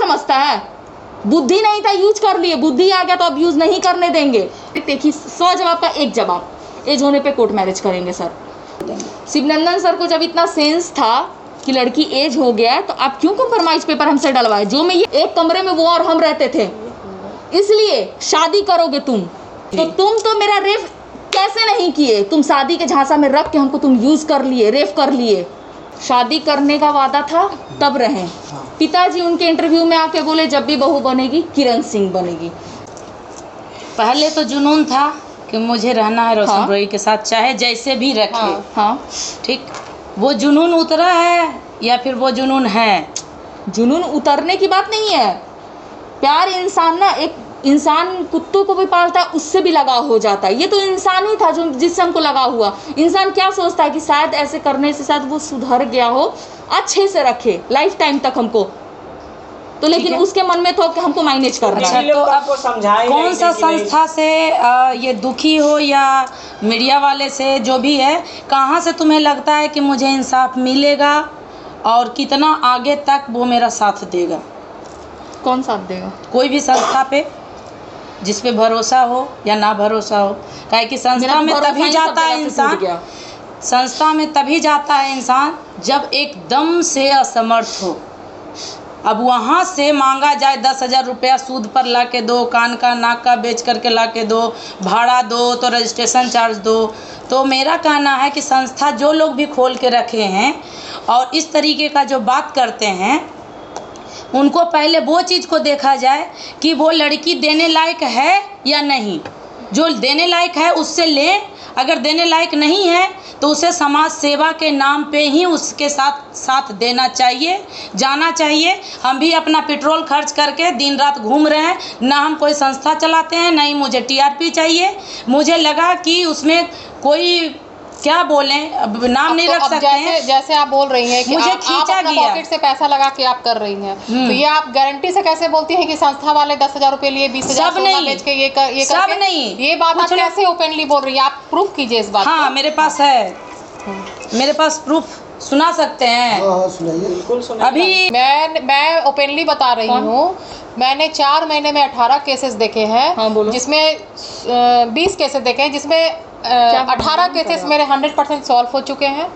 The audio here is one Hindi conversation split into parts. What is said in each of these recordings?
समझता है? बुद्धि नहीं था, यूज कर लिए, बुद्धि आ गया तो अब यूज नहीं करने देंगे। देखिए 100 जवाब का एक जवाब, एज होने पे कोर्ट मैरिज करेंगे सर। शिवनंदन सर को जब इतना सेंस था कि लड़की एज हो गया तो आप क्यों कंप्रोमाइज पेपर हमसे डलवाए? जो में ये एक कमरे में वो और हम रहते थे, इसलिए शादी करोगे तुम तो तुम तो मेरा रेप कैसे नहीं किए? तुम शादी के झांसा में रख के हमको तुम यूज कर लिए, रेप कर लिए। शादी करने का वादा था तब रहे। पिताजी उनके इंटरव्यू में आके बोले जब भी बहू बनेगी किरण सिंह बनेगी। पहले तो जुनून था कि मुझे रहना है रोशन रोई के साथ, चाहे जैसे भी रखे। हाँ ठीक, वो जुनून उतरा है या फिर वो जुनून है? जुनून उतरने की बात नहीं है। प्यार इंसान ना, एक इंसान कुत्तों को भी पालता है, उससे भी लगाव हो जाता है। ये तो इंसान ही था जो जिससे हमको लगाव हुआ। इंसान क्या सोचता है कि शायद ऐसे करने से शायद वो सुधर गया हो, अच्छे से रखे लाइफ टाइम तक हमको, तो लेकिन उसके मन में तो कि हमको मैनेज करना है। तो आपको समझाएं कौन सा संस्था से ये दुखी हो या मीडिया वाले से, जो भी है, कहाँ से तुम्हें लगता है कि मुझे इंसाफ मिलेगा और कितना आगे तक वो मेरा साथ देगा? कौन साथ देगा? कोई भी संस्था पे जिस पे भरोसा हो या ना भरोसा हो। काहे कि संस्था में तभी जाता है इंसान, संस्था में तभी जाता है इंसान जब एकदम से असमर्थ हो। अब वहाँ से मांगा जाए 10,000 रुपया सूद पर ला के दो, कान का नाक का बेच करके ला के दो, भाड़ा दो तो रजिस्ट्रेशन चार्ज दो। तो मेरा कहना है कि संस्था जो लोग भी खोल के रखे हैं और इस तरीके का जो बात करते हैं, उनको पहले वो चीज़ को देखा जाए कि वो लड़की देने लायक है या नहीं। जो देने लायक है उससे लें, अगर देने लायक नहीं है तो उसे समाज सेवा के नाम पे ही उसके साथ देना चाहिए, जाना चाहिए। हम भी अपना पेट्रोल खर्च करके दिन रात घूम रहे हैं, ना हम कोई संस्था चलाते हैं, ना ही मुझे टीआरपी चाहिए। मुझे लगा कि उसमें कोई क्या बोलें, अब नाम नहीं रख सकते हैं। जैसे आप बोल रही हैं कि मुझे आप अपना पॉकेट से पैसा लगा के आप कर रही हैं, तो ये आप गारंटी से कैसे बोलती हैं कि संस्था वाले 10,000 रुपए लिए 20,000 सोना बेच के ये सब नहीं, ये बात आप कैसे ओपनली बोल रही हैं? आप प्रूफ कीजिए इस बात। हाँ मेरे पास है, मेरे पास प्रूफ सुना सकते हैं। बिल्कुल सुनाइए। अभी मैं ओपनली बता रही हूँ, मैंने 4 महीने में 18 केसेस देखे हैं, जिसमें 20 केसेस देखे हैं, जिसमें 18 केसेस मेरे 100% सॉल्व हो चुके हैं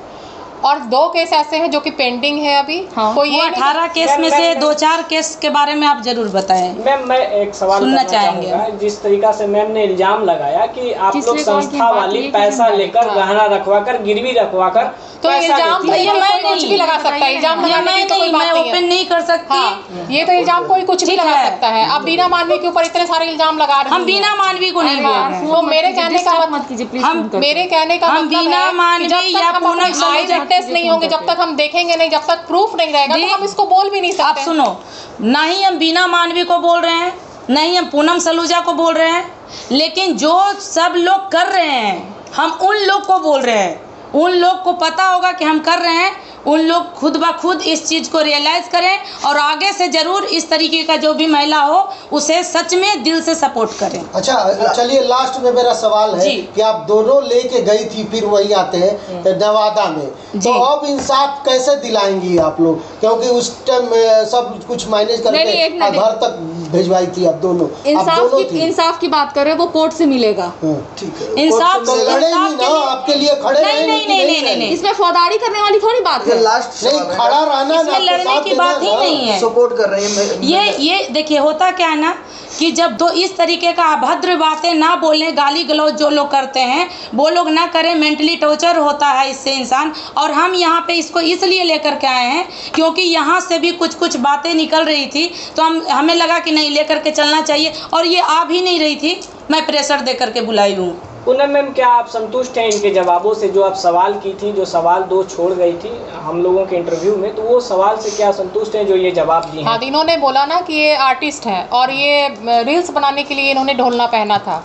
और 2 केस ऐसे हैं जो कि पेंडिंग है अभी। कोई 18 केस में से 2-4 केस के बारे में आप जरूर बताएं। मैम मैं एक सवाल सुनना चाहेंगे। जिस तरीका से मैम ने इल्जाम लगाया कि आप लोग संस्था वाली पैसा लेकर, गहना रखवा कर, गिरवी रखवा कर, तो इल्जाम तो ये मैं कुछ भी लगा सकता है। इल्जाम लगाने की कोई बात नहीं है, ओपन नहीं कर सकती। ये तो इल्जाम कोई कुछ भी लगा सकता है। आप बीना मानवी के ऊपर इतने सारे इल्जाम लगा रहे हैं। हम बीना मानवी को नहीं बोल रहे हैं। तो मेरे कहने का मत कीजिए प्लीज। मेरे कहने का हम बिना मानवी या पूनम सलूजा टेस्ट नहीं होंगे, जब तक हम देखेंगे नहीं, जब तक प्रूफ नहीं रहेगा तो हम इसको बोल भी नहीं सकते। आप सुनो, ना ही हम बीना मानवी को बोल रहे हैं, ना ही हम पूनम सलूजा को बोल रहे हैं, लेकिन जो सब लोग कर रहे हैं हम उन लोग को बोल रहे हैं। उन लोग को पता होगा कि हम कर रहे हैं, उन लोग खुद ब खुद इस चीज़ को रियलाइज़ करें और आगे से ज़रूर इस तरीके का जो भी महिला हो उसे सच में दिल से सपोर्ट करें। अच्छा चलिए, लास्ट में मेरा सवाल है कि आप दोनों लेके गई थी, फिर वहीं आते हैं नवादा में, तो अब इंसाफ कैसे दिलाएंगी आप लोग? क्योंकि उस टाइम सब कुछ मैनेज करके घर तक भिजवाई थी आप दोनों। इंसाफ की बात करें, वो कोर्ट से मिलेगा। ठीक है, इंसाफ तो लड़ेंगी ना, आपके लिए खड़े नहीं, इसमें फौजदारी करने वाली थोड़ी बात है। लास्ट नहीं, खड़ा रहना, इसमें लड़ने की बात ही नहीं है। सपोर्ट कर रही है। ये देखिए, होता क्या है ना कि जब तो इस तरीके का अभद्र बातें ना बोलें, गाली गलौज जो लोग करते हैं वो लोग ना करें, मेंटली टॉर्चर होता है इससे इंसान। और हम यहाँ पे इसको इसलिए लेकर के आए हैं क्योंकि यहाँ से भी कुछ बातें निकल रही थी, तो हमें लगा कि नहीं लेकर के चलना चाहिए, और ये आ भी नहीं रही थी, मैं प्रेशर दे करके बुलाई हूँ। पूनम मैम, क्या आप संतुष्ट हैं इनके जवाबों से? जो आप सवाल की थी, जो सवाल 2 छोड़ गई थी हम लोगों के इंटरव्यू में, तो वो सवाल से क्या संतुष्ट हैं जो ये जवाब दिए हैं? हाँ, इन्होंने बोला ना कि ये आर्टिस्ट हैं और ये रील्स बनाने के लिए इन्होंने ढोलना पहना था।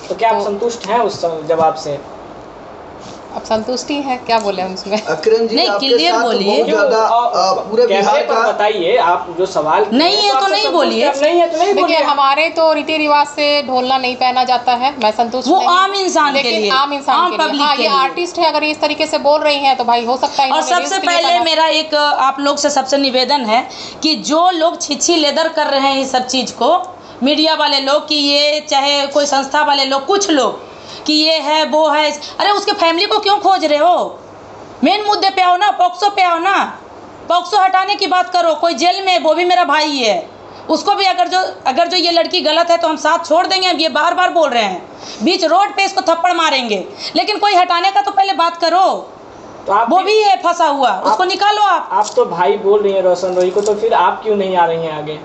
तो क्या आप संतुष्ट हैं उस जवाब से? अब संतुष्टि है, क्या बोले हम इसमें। किरण जी नहीं, आपके क्लियर साथ बोलिए। बहुत ज्यादा पूरे कैमरे बिहार पर का बताइए, आप जो सवाल किए नहीं हैं, है तो आपसे नहीं संतुष्ट बोलिए। हैं, नहीं है तो नहीं देखिए, बोलिए। हमारे तो रीति रिवाज से ढोलना नहीं पहना जाता है, मैं संतुष्ट वो नहीं, आम इंसान के लेकिन लिए, आम इंसान आम के लिए, पब्लिक हाँ, के ये लिए। आर्टिस्ट है, अगर इस तरीके से बोल रही हैं तो भाई हो सकता है और इन्होंने सबसे रील्स के लिए पहले पहना। मेरा एक आप लोग से सबसे निवेदन है कि जो लोग छिछी लेदर कर रहे हैं इस सब चीज़ को, मीडिया वाले लोग, कि ये चाहे कोई संस्था वाले लोग, कुछ लोग कि ये है वो है, अरे उसके फैमिली को क्यों खोज रहे हो? मेन मुद्दे पे आओ ना, पॉक्सो पे आओ ना, पॉक्सो हटाने की बात करो। कोई जेल में, वो भी मेरा भाई है, उसको भी अगर जो ये लड़की गलत है तो हम साथ छोड़ देंगे। हम ये बार बार बोल रहे हैं, बीच रोड पे इसको थप्पड़ मारेंगे, लेकिन कोई हटाने का तो पहले बात करो। तो आप वो भी है फंसा हुआ, उसको निकालो आप तो भाई बोल रही हैं रोशन रोही को, तो फिर आप क्यों नहीं आ रही हैं आगे?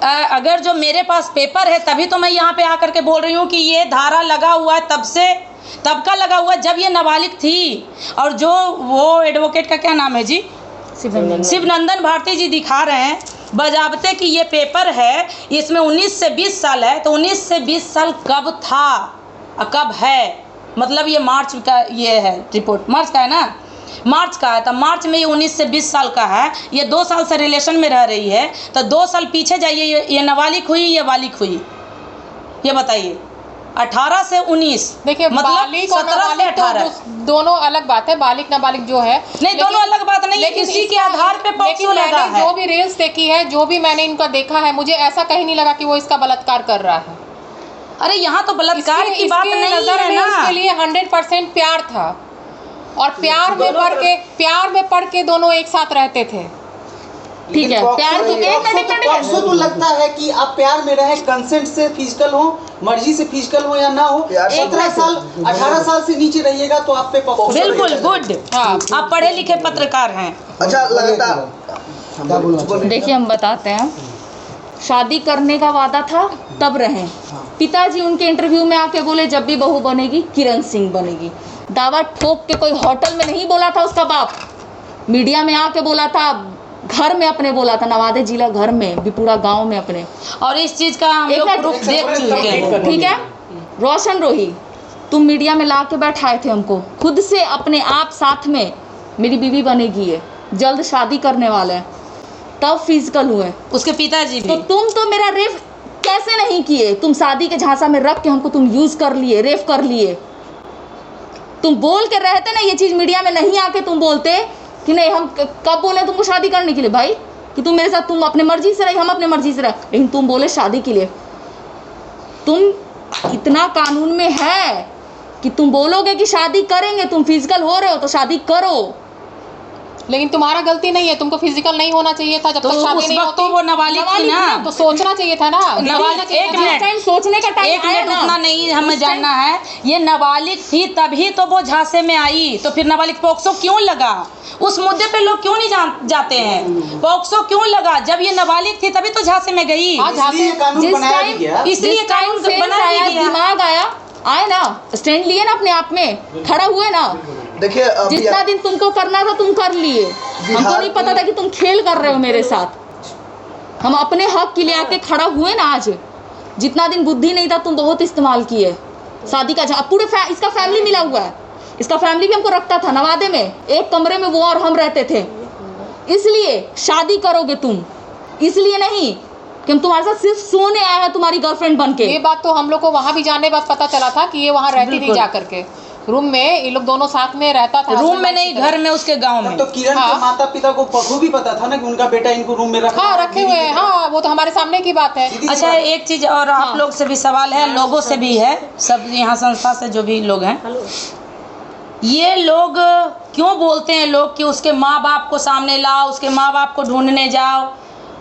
अगर जो मेरे पास पेपर है तभी तो मैं यहाँ पे आकर के बोल रही हूँ कि ये धारा लगा हुआ है, तब का लगा हुआ है जब ये नाबालिग थी। और जो वो एडवोकेट का क्या नाम है जी, शिवनंदन भारती जी दिखा रहे हैं बजाबते कि ये पेपर है, इसमें 19 से 20 साल है। तो 19 से 20 साल कब था और कब है? मतलब ये मार्च का ये है रिपोर्ट, मार्च का है ना, मार्च का है। तो मार्च में ये 19 से 20 साल का है, ये 2 साल से रिलेशन में रह रही है। तो 2 साल पीछे जाइए, ये नाबालिग हुई, ये बालिग हुई, ये बताइए। 18 से 19, देखिए, मतलब बालिग और 17 से नाबालिग 18 तो दोनों अलग बात है। बालिग नाबालिग जो है, नहीं, दोनों अलग बात नहीं है, लेकिन इसी के इसका- आधार पे लेकिन पॉक्सो लगा मैंने है। जो भी रील्स देखी है, जो भी मैंने इनका देखा है, मुझे ऐसा कहीं नहीं लगा कि वो इसका बलात्कार कर रहा है। अरे यहाँ तो बलात्कार की बात नहीं है ना। उसके लिए 100% प्यार था, और प्यार में पढ़ के दोनों एक साथ रहते थे। ठीक है, प्यार तो पॉक्सो तो लगता है कि आप प्यार में रहे, कंसेंट से फिजिकल हो, मर्जी से फिजिकल हो या ना हो, 17 साल 18 साल से नीचे रहिएगा तो आप पे पॉक्सो। बिल्कुल गुड, हाँ, आप पढ़े लिखे पत्रकार हैं। अच्छा लगातार देखिए, हम बताते हैं, शादी करने का वादा था तब रहे। पिताजी उनके इंटरव्यू में आके बोले जब भी बहू बनेगी किरण सिंह बनेगी। दावा ठोक के कोई होटल में नहीं बोला था उसका बाप, मीडिया में आके बोला था, घर में अपने बोला था, नवादा जिला घर में भी, पूरा गांव में अपने। और इस चीज का हम लोग प्रूफ देख चुके हैं। ठीक है, रोशन रोही, तुम मीडिया में ला के बैठाए थे हमको, खुद से अपने आप साथ में मेरी बीवी बनेगी, है जल्द शादी करने वाला है, तब फिजिकल हुए उसके पिताजी भी। तो तुम तो मेरा रेप कैसे नहीं किए? तुम शादी के झांसा में रख के हमको तुम यूज कर लिए, रेप कर लिए। तुम बोल के रहते ना ये चीज, मीडिया में नहीं आके तुम बोलते कि नहीं, हम कब बोले तुमको शादी करने के लिए भाई, कि तुम मेरे साथ, तुम अपने मर्जी से रही, हम अपने मर्जी से रहे, लेकिन तुम बोले शादी के लिए। तुम इतना कानून में है कि तुम बोलोगे कि शादी करेंगे, तुम फिजिकल हो रहे हो तो शादी करो, लेकिन तुम्हारा गलती नहीं है, तुमको फिजिकल नहीं होना चाहिए था जब तो तक शादी उस नहीं वक्त होती। तो वो नाबालिग थी ना, तो सोचना चाहिए था ना, नाबालिग। एक मिनट, टाइम सोचने का टाइम एक मिनट, उतना नहीं हमें जानना है। ये नाबालिग थी तभी तो वो झांसे में आई, तो फिर नाबालिग पॉक्सो क्यों लगा? उस मुद्दे पे लोग क्यों नहीं जाते हैं? पॉक्सो क्यों लगा? जब ये नाबालिग थी तभी तो झांसे में गई, इसलिए कानून बनाया भी गया। इसलिए कानून बनाया गया। दिमाग आए ना, स्टैंड लिए ना, अपने आप में खड़ा हुए ना। देखिए जितना दिन तुमको करना था तुम कर लिए, हमको नहीं पता था कि तुम खेल कर रहे हो मेरे साथ। हम अपने हक के लिए आके खड़ा हुए ना आज। जितना दिन बुद्धि नहीं था तुम बहुत इस्तेमाल किए। शादी का पूरे इसका फैमिली मिला हुआ है, इसका फैमिली भी हमको रखता था नवादे में, एक कमरे में वो और हम रहते थे। इसलिए शादी करोगे तुम, इसलिए नहीं कि हम तुम्हारे साथ सिर्फ सोने आए हैं तुम्हारी गर्लफ्रेंड बन के। ये बात तो हम लोग को वहाँ भी जाने बाद पता चला था कि ये वहाँ रहती थी जा करके, रूम में ये लोग दोनों साथ में रहता था। रूम में नहीं, घर में, उसके गांव में। तो किरण के माता पिता को बखूबी पता था ना कि उनका बेटा इनको रूम में रखा। हाँ, रखे हुए हैं। हाँ, वो तो हमारे सामने की बात है। अच्छा, एक चीज और आप लोग से भी सवाल है, लोगों से भी है, सब यहाँ संस्था से जो भी लोग हैं, ये लोग क्यों बोलते हैं लोग कि उसके माँ बाप को सामने लाओ, उसके माँ बाप को ढूंढने जाओ।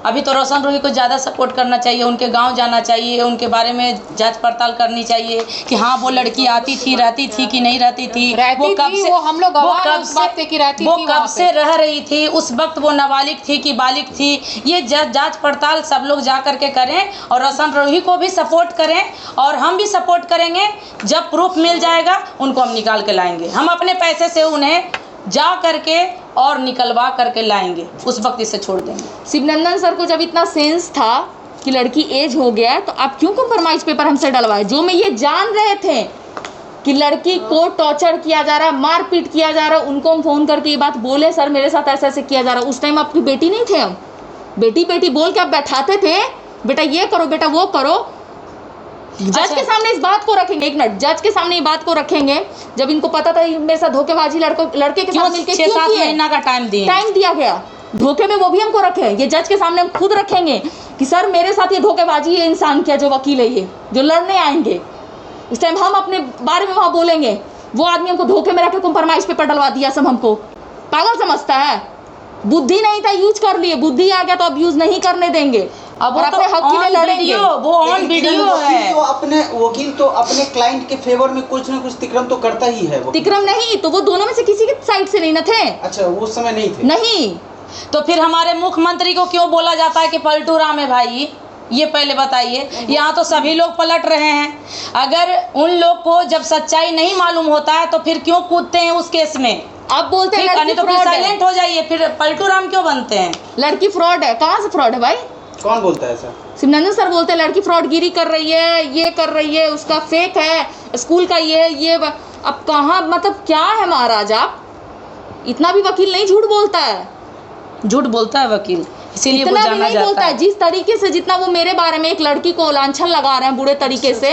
अभी तो रोशन रोही को ज़्यादा सपोर्ट करना चाहिए, उनके गांव जाना चाहिए, उनके बारे में जांच पड़ताल करनी चाहिए कि हाँ वो लड़की आती थी, रहती थी कि नहीं रहती थी, रहती वो कब थी, से, वो हम लोग गवाह हैं उस बात पे कि रहती वो थी, कब वहाँ से पे। रह रही थी, उस वक्त वो नाबालिग थी कि बालिग थी। ये जांच पड़ताल सब लोग जा करके करें और रोशन रोही को भी सपोर्ट करें और हम भी सपोर्ट करेंगे। जब प्रूफ मिल जाएगा उनको हम निकाल के लाएंगे, हम अपने पैसे से उन्हें जा करके और निकलवा करके लाएंगे, उस वक्त इसे छोड़ देंगे। शिवनंदन सर को जब इतना सेंस था कि लड़की एज हो गया है तो आप क्यों कॉम्प्रोमाइज पेपर हमसे डलवाए, जो में ये जान रहे थे कि लड़की को टॉर्चर किया जा रहा है, मारपीट किया जा रहा है, उनको हम फ़ोन करके ये बात बोले, सर मेरे साथ ऐसे ऐसे किया जा रहा है। उस टाइम आपकी बेटी नहीं थे, हम बेटी बेटी बोल के आप बैठाते थे, बेटा ये करो, बेटा वो करो। जज के सामने इस बात को रखेंगे, एक मिनट, जज के सामने ये बात को रखेंगे जब इनको पता था मेरे साथ धोखेबाजी लड़के के साथ मिलकर 6-7 महीना का टाइम दिया गया धोखे में, वो भी हमको रखे। ये जज के सामने हम खुद रखेंगे कि सर मेरे साथ ये धोखेबाजी ये इंसान किया, जो वकील है ये जो लड़ने आएंगे, उस टाइम हम अपने बारे में वहाँ बोलेंगे, वो आदमी हमको धोखे में रखे कंप्रोमाइज पेपर डलवा दिया, सब हमको पागल समझता है। बुद्धि नहीं था, यूज कर लिए, बुद्धि आ गया तो अब यूज नहीं करने देंगे। अब वो अपने हक के लिए लड़ेंगे। वो ऑन वीडियो है। तो अपने वकील तो अपने क्लाइंट के फेवर में कुछ ना कुछ तिक्रम तो करता ही है। तिक्रम नहीं तो वो दोनों में से किसी की साइड से नहीं न थे। अच्छा, उस समय नहीं थे। नहीं तो फिर हमारे मुख्यमंत्री को क्यों बोला जाता है कि पलटू राम है भाई? ये पहले बताइए। यहाँ तो सभी लोग पलट रहे हैं। अगर उन लोग को जब सच्चाई नहीं मालूम होता है तो फिर क्यों कूदते हैं उस केस में? आप बोलते हैं लड़की तो फ्रॉड है, साइलेंट हो जाइए, फिर पलटू राम क्यों बनते हैं? लड़की फ्रॉड है। कहाँ से फ्रॉड है भाई? कौन बोलता है सर? शिवनंदन सर बोलते हैं लड़की फ्रॉडगिरी कर रही है, ये कर रही है, उसका फेक है, स्कूल का ये अब कहाँ, मतलब क्या है महाराज आप? इतना भी वकील नहीं झूठ बोलता है। झूठ बोलता है वकील, इसीलिए वो इतना भी जाना नहीं जाता बोलता है। है। जिस तरीके से जितना वो मेरे बारे में एक लड़की को लांछन लगा रहे हैं बुरे तरीके से,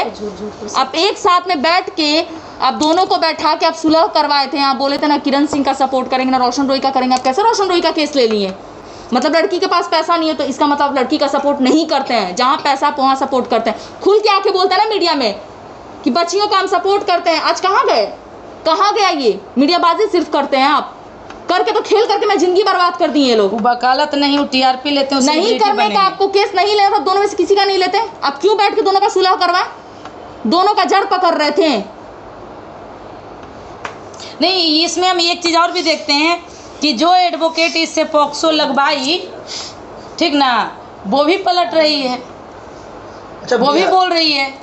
आप एक साथ में बैठ के आप दोनों को बैठा के आप सुलह करवाए थे। आप बोले थे ना किरण सिंह का सपोर्ट करेंगे ना रोशन रोई का करेंगे। आप कैसे रोशन रोई का केस ले लिए? मतलब लड़की के पास पैसा नहीं है तो इसका मतलब लड़की का सपोर्ट नहीं करते हैं। जहाँ पैसा आप वहाँ सपोर्ट करते हैं। खुल के आके बोलते हैं ना मीडिया में कि बच्चियों का हम सपोर्ट करते हैं। आज कहाँ गए? कहाँ गया ये? मीडियाबाजी सिर्फ करते हैं आप, करके तो खेल करके मैं जिंदगी बर्बाद कर दी ये लोग। वकालत नहीं, टीआरपी लेते हैं, नहीं करने का आपको केस नहीं लेना था, दोनों में से किसी का नहीं लेते। आप क्यों बैठ के दोनों का सुलह करवाए? दोनों का जड़ पकड़ रहे थे। नहीं, इसमें हम एक चीज़ और भी देखते हैं कि जो एडवोकेट इससे पॉक्सो लगवाई, ठीक ना, वो भी पलट रही है। अच्छा, वो भी बोल रही है।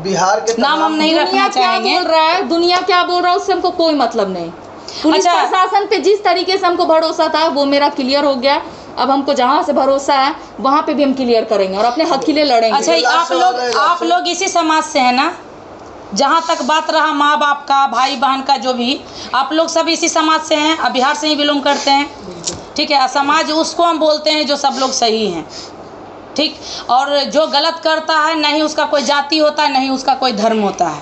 बिहार के नाम हम नहीं रखना चाहेंगे। बोल रहा है दुनिया क्या बोल रहा है उससे हमको कोई मतलब नहीं। पुलिस अच्छा, प्रशासन पे जिस तरीके से हमको भरोसा था वो मेरा क्लियर हो गया। अब हमको जहाँ से भरोसा है वहाँ पे भी हम क्लियर करेंगे और अपने हक के लिए लड़ेंगे। अच्छा, आप लोग इसी समाज से हैं ना? जहाँ तक बात रहा माँ बाप का, भाई बहन का, जो भी, आप लोग सब इसी समाज से हैं। अब बिहार से ही बिलोंग करते हैं, ठीक है। समाज उसको हम बोलते हैं जो सब लोग सही हैं, ठीक। और जो गलत करता है नहीं उसका कोई जाति होता है, नहीं उसका कोई धर्म होता है,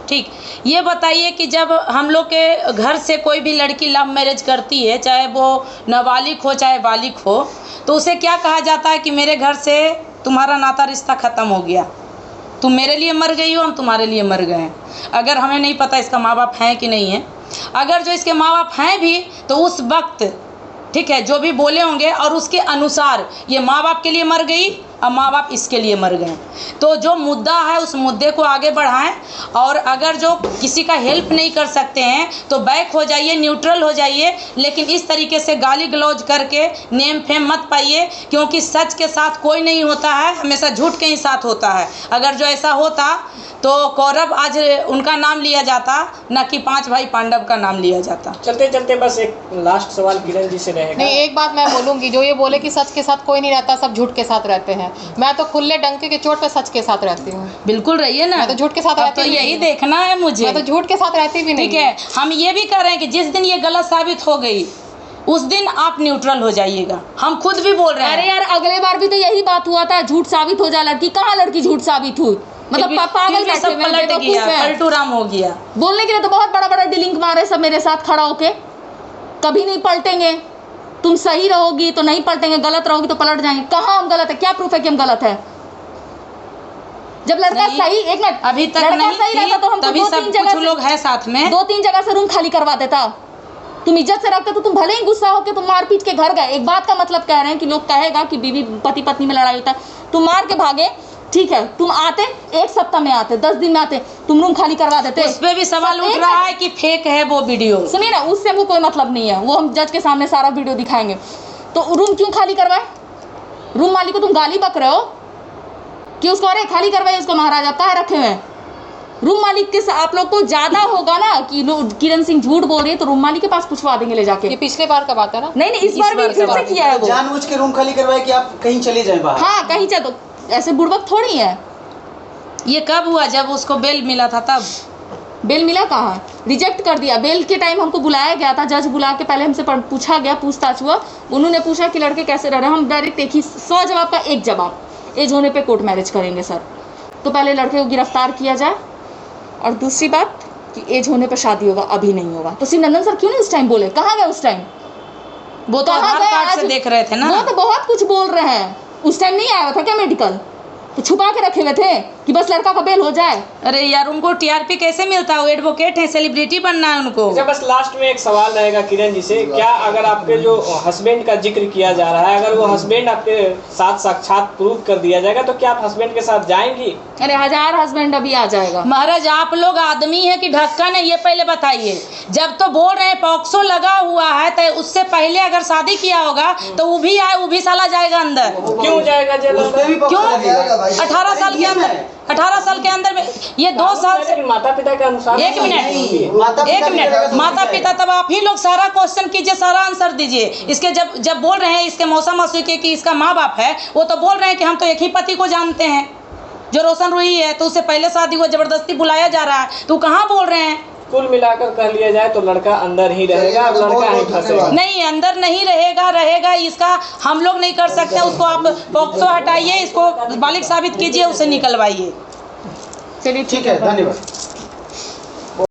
ठीक। ये बताइए कि जब हम लोग के घर से कोई भी लड़की लव मैरिज करती है, चाहे वो नाबालिग हो चाहे बालिग हो, तो उसे क्या कहा जाता है कि मेरे घर से तुम्हारा नाता रिश्ता ख़त्म हो गया, तुम मेरे लिए मर गई हो, हम तुम्हारे लिए मर गए हैं। अगर हमें नहीं पता इसका माँ बाप हैं कि नहीं है, अगर जो इसके माँ बाप हैं भी तो उस वक्त, ठीक है, जो भी बोले होंगे और उसके अनुसार ये माँ बाप के लिए मर गई और माँ बाप इसके लिए मर गए। तो जो मुद्दा है उस मुद्दे को आगे बढ़ाएं और अगर जो किसी का हेल्प नहीं कर सकते हैं तो बैक हो जाइए, न्यूट्रल हो जाइए, लेकिन इस तरीके से गाली गलौज करके नेम फेम मत पाइए, क्योंकि सच के साथ कोई नहीं होता है, हमेशा झूठ के ही साथ होता है। अगर जो ऐसा होता तो कौरव आज उनका नाम लिया जाता, न कि 5 भाई पांडव का नाम लिया जाता। चलते चलते बस एक लास्ट सवाल किरण जी से रहेगा। नहीं, एक बात मैं बोलूँगी, जो ये बोले कि सच के साथ कोई नहीं रहता, सब झूठ के साथ रहते हैं, मैं तो खुले डंके के चोट पे सच के साथ रहती हूँ। बिल्कुल रहिए ना, मैं तो झूठ के साथ रहती तो भी यही नहीं। देखना है मुझे, मैं तो झूठ के साथ रहती भी नहीं। ठीक है। हम ये भी कर रहे हैं कि जिस दिन ये गलत साबित हो गई उस दिन आप न्यूट्रल हो जाइएगा। हम खुद भी बोल रहे हैं। अरे यार, अगले बार भी तो यही बात हुआ था, झूठ साबित हो जाए लड़की। कहाँ लड़की झूठ साबित हुई? मतलब पागल बैठे सब पलट गया, पलटू राम हो गया। बोलने के लिए तो बहुत बड़ा बड़ा डिलिंक मारे सब मेरे साथ खड़ा होके, कभी नहीं पलटेंगे। तुम सही रहोगी तो नहीं पलटेंगे, गलत रहोगी तो पलट जाएंगे। कहाँ हम गलत है? क्या प्रूफ है कि हम गलत है? जब लड़का सही, एक मिनट, अभी तक नहीं सही रहता तो हमको तभी सब कुछ लोग हैं साथ में, 2-3 जगह से रूम खाली करवा देता। तुम इज्जत से रखते तो तुम भले ही गुस्सा होके तुम मार पीट के घर गए। एक बात का मतलब कह रहे हैं कि लोग कहेगा कि बीवी पति पत्नी में लड़ाई होता है, तुम मार के भागे, ठीक है, तुम आते 1 सप्ताह में आते, 10 दिन में आते, तुम रूम खाली करवा देते। उस पे भी सवाल उठ रहा है कि फेक है वो वीडियो। सुनिए ना, उससे हमको कोई मतलब नहीं है, वो हम जज के सामने सारा वीडियो दिखाएंगे। तो रूम क्यों खाली करवाए? रूम मालिक को तुम गाली बक रहे हो कि उसको अरे खाली करवाइए उसको, महाराजा कहाँ रखे हुए हैं? रूम मालिक के आप लोग को ज्यादा होगा ना कि किरण सिंह झूठ बोल रही है तो रूम मालिक के पास पूछवा देंगे ले जाके। ये पिछले बार का बात है ना? नहीं, इस बार भी फिर से किया है वो, जानबूझ के रूम खाली करवाए कि आप कहीं चले जाएं बाहर। हाँ, कहीं चलो, ऐसे बुड़बक थोड़ी है। ये कब हुआ? जब उसको बेल मिला था तब। बेल मिला कहाँ? रिजेक्ट कर दिया। बेल के टाइम हमको बुलाया गया था, जज बुला के पहले हमसे पूछा गया, पूछताछ हुआ, उन्होंने पूछा कि लड़के कैसे रह रहे हैं। हम डायरेक्ट एक ही 100 जवाब का एक जवाब, एज होने पे कोर्ट मैरिज करेंगे सर। तो पहले लड़के को गिरफ्तार किया जाए, और दूसरी बात कि एज होने पे शादी होगा, अभी नहीं होगा। तो शिवनंदन सर क्यों नहीं उस टाइम बोले? कहाँ गए उस टाइम? वो तो आधार कार्ड से देख रहे थे ना। वो तो बहुत कुछ बोल रहे हैं, उस टाइम नहीं आया था क्या मेडिकल? तो छुपा के रखे हुए थे कि बस लड़का का बेल हो जाए। अरे यार, उनको टीआरपी कैसे मिलता है? वो एडवोकेट है, सेलिब्रिटी बनना है उनको। अच्छा, बस लास्ट में एक सवाल रहेगा किरण जी से, क्या अगर आपके जो हस्बैंड का जिक्र किया जा रहा है, अगर वो हस्बैंड आपके साथ साक्षात प्रूव कर दिया जाएगा तो क्या आप हस्बैंड के साथ जाएंगी? अरे 1000 हस्बैंड अभी आ जाएगा। महाराज, आप लोग आदमी है कि ढक्कन है, ये पहले बताइए। जब तो बोल रहे हैं पॉक्सो लगा हुआ है, तो उससे पहले अगर शादी किया होगा तो वो भी आए, वो भी साला जाएगा अंदर। क्यों जाएगा जेल? क्यों? 18 साल के अंदर, 18 साल के अंदर में ये 2 साल से। माता पिता के अनुसार। एक मिनट, माता पिता, तब आप ही लोग सारा क्वेश्चन कीजिए, सारा आंसर दीजिए। इसके जब बोल रहे हैं इसके मौसा मासी के कि इसका माँ बाप है, वो तो बोल रहे हैं कि हम तो एक ही पति को जानते हैं जो रोशन रूही है, तो उससे पहले शादी हुआ, जबरदस्ती बुलाया जा रहा है, तो कहाँ बोल रहे हैं? कुल मिलाकर कह लिया जाए तो लड़का अंदर ही रहेगा, लड़का ही फंसेगा। नहीं, अंदर नहीं रहेगा, इसका हम लोग नहीं कर सकते। उसको आप पॉक्सो हटाइए, इसको बालिग साबित कीजिए, उसे निकलवाइए। चलिए ठीक है, धन्यवाद।